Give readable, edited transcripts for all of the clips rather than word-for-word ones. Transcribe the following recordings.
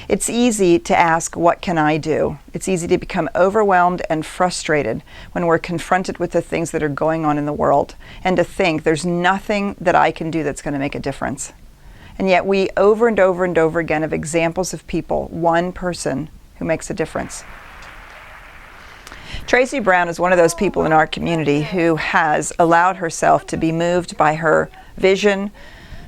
It's easy to ask, what can I do? It's easy to become overwhelmed and frustrated when we're confronted with the things that are going on in the world, and to think there's nothing that I can do that's going to make a difference. And yet we over and over and over again have examples of people, one person who makes a difference. Tracy Brown is one of those people in our community who has allowed herself to be moved by her vision,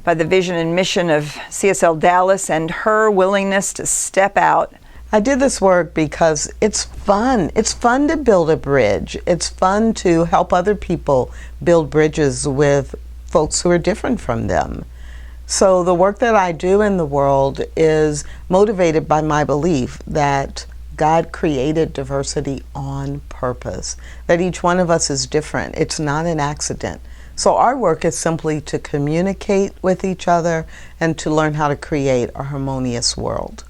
by the vision and mission of CSLDallas, and her willingness to step out. I did this work because it's fun. It's fun to build a bridge. It's fun to help other people build bridges with folks who are different from them. So the work that I do in the world is motivated by my belief that God created diversity on purpose, that each one of us is different. It's not an accident. So our work is simply to communicate with each other and to learn how to create a harmonious world.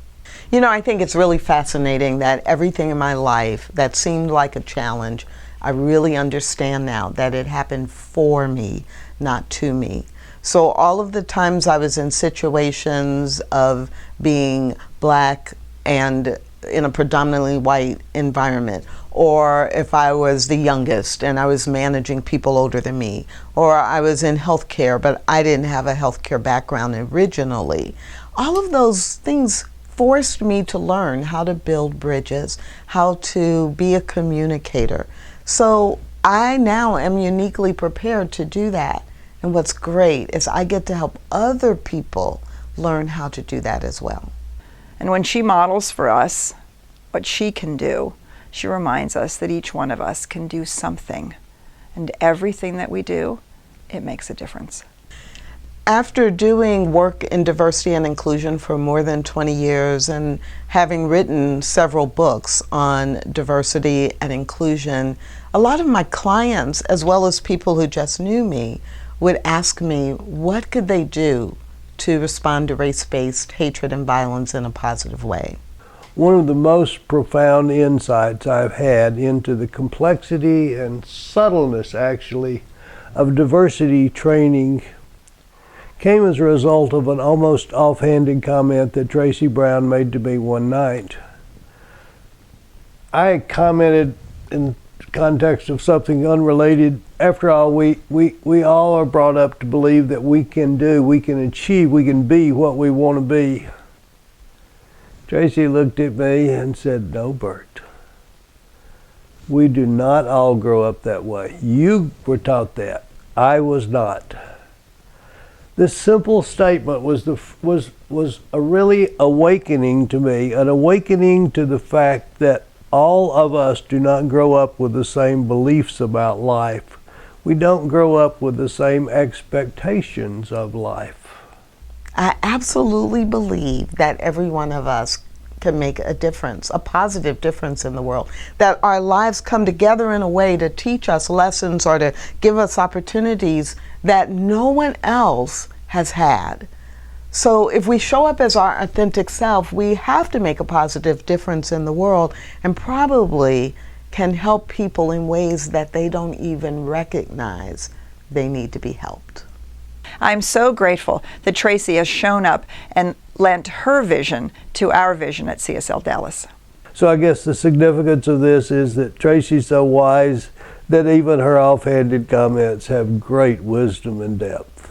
You know, I think it's really fascinating that everything in my life that seemed like a challenge, I really understand now that it happened for me, not to me. So all of the times I was in situations of being Black and in a predominantly white environment, or if I was the youngest and I was managing people older than me, or I was in healthcare but I didn't have a healthcare background originally. All of those things forced me to learn how to build bridges, how to be a communicator. So I now am uniquely prepared to do that. And what's great is I get to help other people learn how to do that as well. And when she models for us what she can do, she reminds us that each one of us can do something. And everything that we do, it makes a difference. After doing work in diversity and inclusion for more than 20 years and having written several books on diversity and inclusion, a lot of my clients, as well as people who just knew me, would ask me what could they do to respond to race-based hatred and violence in a positive way. One of the most profound insights I've had into the complexity and subtleness, actually, of diversity training came as a result of an almost offhanded comment that Tracy Brown made to me one night. I commented in context of something unrelated. After all, we all are brought up to believe that we can do, we can achieve, we can be what we want to be. Tracy looked at me and said, "No, Bert. We do not all grow up that way. You were taught that. I was not." This simple statement was a really awakening to me, an awakening to the fact that all of us do not grow up with the same beliefs about life. We don't grow up with the same expectations of life. I absolutely believe that every one of us can make a difference, a positive difference in the world, that our lives come together in a way to teach us lessons or to give us opportunities that no one else has had. So if we show up as our authentic self, we have to make a positive difference in the world and probably can help people in ways that they don't even recognize they need to be helped. I'm so grateful that Tracy has shown up and lent her vision to our vision at CSL Dallas. So I guess the significance of this is that Tracy's so wise that even her offhanded comments have great wisdom and depth.